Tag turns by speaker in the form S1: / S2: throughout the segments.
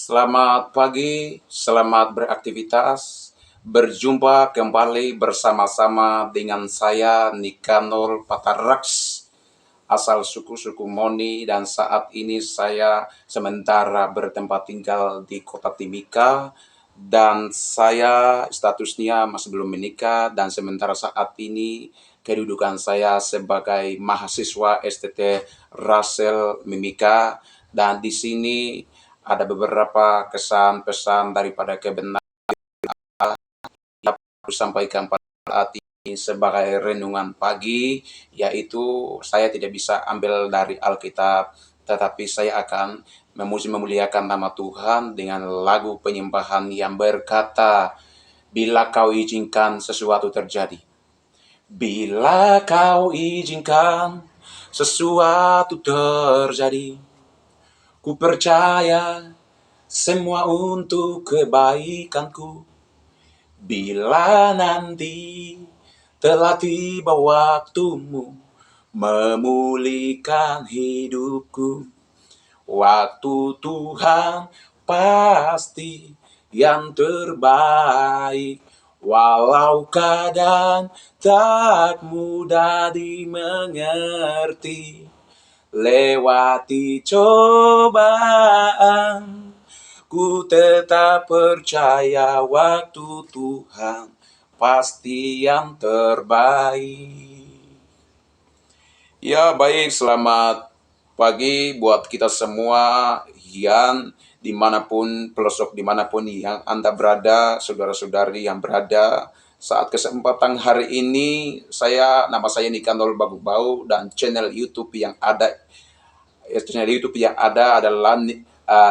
S1: Selamat pagi, selamat beraktivitas. Berjumpa kembali bersama-sama dengan saya Nikanor Patarax, asal suku-suku Moni, dan saat ini saya sementara bertempat tinggal di Kota Timika, dan saya statusnya masih belum menikah, dan sementara saat ini kedudukan saya sebagai mahasiswa STT Rasel Mimika, dan di sini ada beberapa kesan pesan daripada kebenaran yang aku sampaikan pada saat ini sebagai renungan pagi, yaitu saya tidak bisa ambil dari Alkitab, tetapi saya akan memuji memuliakan nama Tuhan dengan lagu penyembahan yang berkata, bila kau izinkan sesuatu terjadi. Bila kau izinkan sesuatu terjadi, ku percaya semua untuk kebaikanku. Bila nanti telah tiba waktumu memulihkan hidupku, waktu Tuhan pasti yang terbaik. Walau keadaan tak mudah dimengerti, lewati cobaan, ku tetap percaya waktu Tuhan pasti yang terbaik. Ya baik, selamat pagi buat kita semua yang dimanapun, pelosok dimanapun yang Anda berada, saudara-saudari yang berada. Saat kesempatan hari ini, nama saya Nikanor Bagubau, dan channel YouTube yang ada adalah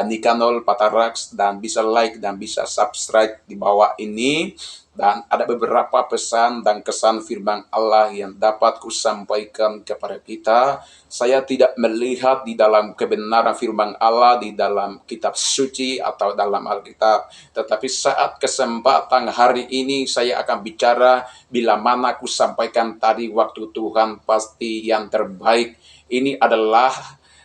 S1: Nikanor Patarax, dan bisa like dan bisa subscribe di bawah ini. Dan ada beberapa pesan dan kesan firman Allah yang dapat kusampaikan kepada kita. Saya tidak melihat di dalam kebenaran firman Allah di dalam kitab suci atau dalam Alkitab, tetapi saat kesempatan hari ini saya akan bicara bila mana kusampaikan tadi, waktu Tuhan pasti yang terbaik. Ini adalah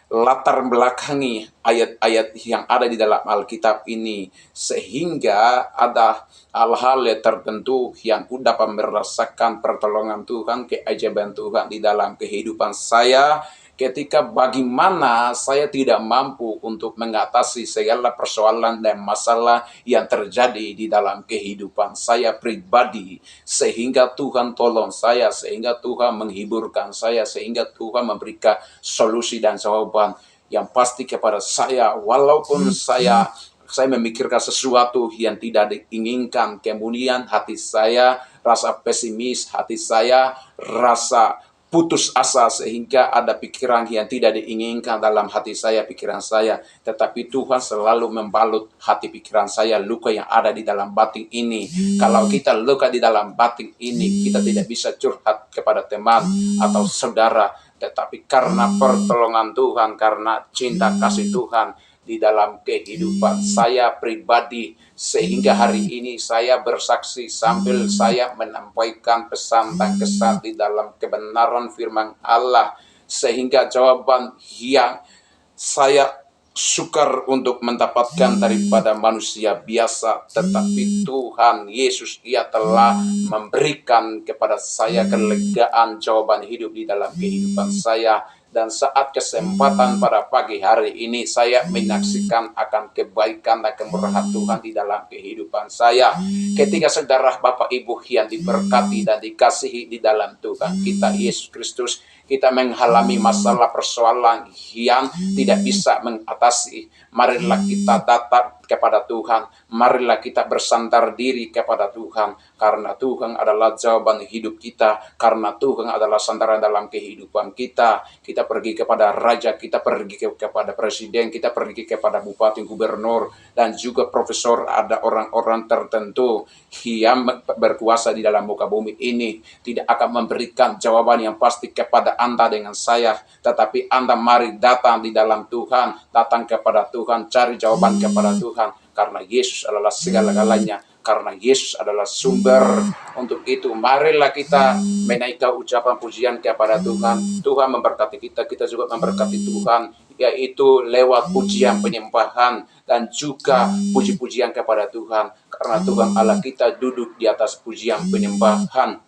S1: latar belakangi ayat-ayat yang ada di dalam Alkitab ini, sehingga ada hal-hal tertentu yang ku dapat merasakan pertolongan Tuhan, keajaiban Tuhan di dalam kehidupan saya, ketika bagaimana saya tidak mampu untuk mengatasi segala persoalan dan masalah yang terjadi di dalam kehidupan saya pribadi, sehingga Tuhan tolong saya, sehingga Tuhan menghiburkan saya, sehingga Tuhan memberikan solusi dan jawaban yang pasti kepada saya. Walaupun saya memikirkan sesuatu yang tidak diinginkan, kemudian hati saya rasa pesimis, hati saya rasa putus asa, sehingga ada pikiran yang tidak diinginkan dalam hati saya, pikiran saya. Tetapi Tuhan selalu membalut hati pikiran saya, luka yang ada di dalam batin ini. Kalau kita luka di dalam batin ini, kita tidak bisa curhat kepada teman atau saudara, tetapi karena pertolongan Tuhan, karena cinta kasih Tuhan di dalam kehidupan saya pribadi, sehingga hari ini saya bersaksi sambil saya menyampaikan pesan dan kesan di dalam kebenaran firman Allah, sehingga jawaban yang saya sukar untuk mendapatkan daripada manusia biasa, tetapi Tuhan Yesus, Ia telah memberikan kepada saya kelegaan jawaban hidup di dalam kehidupan saya. Dan saat kesempatan pada pagi hari ini, saya menyaksikan akan kebaikan dan kemurahan Tuhan di dalam kehidupan saya. Ketika saudara Bapak Ibu yang diberkati dan dikasihi di dalam Tuhan kita Yesus Kristus, kita mengalami masalah persoalan yang tidak bisa mengatasi, marilah kita datang kepada Tuhan, marilah kita bersandar diri kepada Tuhan, karena Tuhan adalah jawaban hidup kita, karena Tuhan adalah sandaran dalam kehidupan kita. Kita pergi kepada raja, kita pergi kepada presiden, kita pergi kepada bupati, gubernur, dan juga profesor. Ada orang-orang tertentu yang berkuasa di dalam muka bumi ini, tidak akan memberikan jawaban yang pasti kepada Anda dengan saya, tetapi Anda mari datang di dalam Tuhan, datang kepada Tuhan, cari jawaban kepada Tuhan, karena Yesus adalah segala-galanya, karena Yesus adalah sumber. Untuk itu marilah kita menaikkan ucapan pujian kepada Tuhan. Tuhan memberkati kita, kita juga memberkati Tuhan. yaitu lewat pujian penyembahan dan juga puji-pujian kepada Tuhan, karena Tuhan Allah kita duduk di atas pujian penyembahan.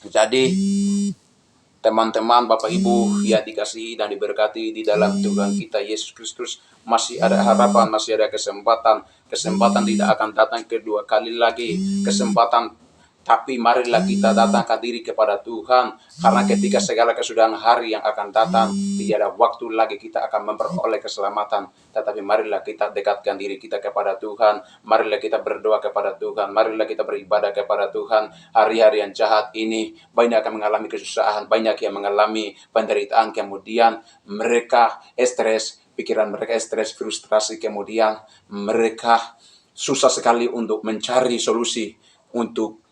S1: Jadi teman-teman, Bapak Ibu yang dikasihi dan diberkati di dalam Tuhan kita Yesus Kristus, masih ada harapan, masih ada kesempatan. Kesempatan tidak akan datang kedua kali lagi. Kesempatan, tapi marilah kita datangkan diri kepada Tuhan, karena ketika segala kesudahan hari yang akan datang, tidak ada waktu lagi kita akan memperoleh keselamatan. Tetapi marilah kita dekatkan diri kita kepada Tuhan, marilah kita berdoa kepada Tuhan, marilah kita beribadah kepada Tuhan. Hari-hari yang jahat ini, banyak yang mengalami kesusahan, banyak yang mengalami penderitaan, kemudian mereka stres, pikiran mereka stres, frustrasi, kemudian mereka susah sekali untuk mencari solusi untuk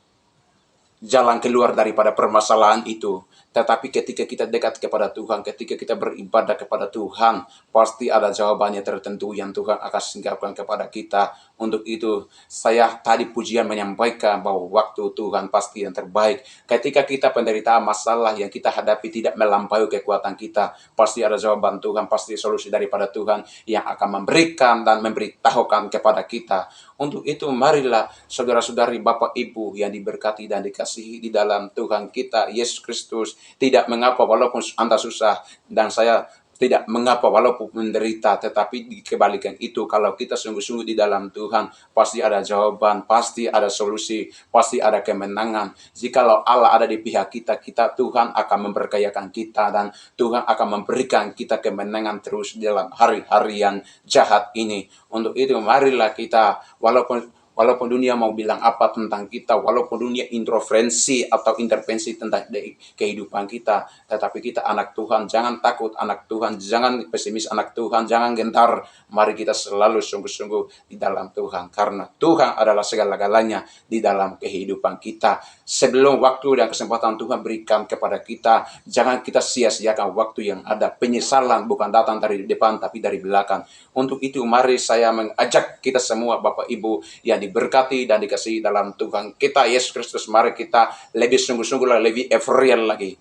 S1: jalan keluar daripada permasalahan itu. Tetapi ketika kita dekat kepada Tuhan, ketika kita beribadah kepada Tuhan, pasti ada jawabannya tertentu yang Tuhan akan singkapkan kepada kita. Untuk itu, saya tadi pujian menyampaikan bahwa waktu Tuhan pasti yang terbaik. Ketika kita penderitaan masalah yang kita hadapi tidak melampaui kekuatan kita, pasti ada jawaban Tuhan, pasti solusi daripada Tuhan yang akan memberikan dan memberitahukan kepada kita. Untuk itu, marilah saudara-saudari, Bapak Ibu yang diberkati dan dikasihi di dalam Tuhan kita Yesus Kristus, tidak mengapa walaupun Anda susah dan saya tidak mengapa walaupun menderita, tetapi di kebalikan itu, kalau kita sungguh-sungguh di dalam Tuhan, pasti ada jawaban, pasti ada solusi, pasti ada kemenangan. Jikalau Allah ada di pihak kita, Tuhan akan memberkayakan kita dan Tuhan akan memberikan kita kemenangan terus dalam hari-hari yang jahat ini. Untuk itu, marilah kita, walaupun dunia mau bilang apa tentang kita, walaupun dunia intervensi atau intervensi tentang kehidupan kita, tetapi kita anak Tuhan, jangan takut anak Tuhan, jangan pesimis anak Tuhan, jangan gentar. Mari kita selalu sungguh-sungguh di dalam Tuhan, karena Tuhan adalah segala-galanya di dalam kehidupan kita. Sebelum waktu dan kesempatan Tuhan berikan kepada kita, jangan kita sia-siakan waktu yang ada. Penyesalan bukan datang dari depan, tapi dari belakang. Untuk itu, mari saya mengajak kita semua, Bapak Ibu yang diberkati dan dikasihi dalam Tuhan kita Yesus Kristus, mari kita lebih sungguh-sungguh, lebih euforial lagi.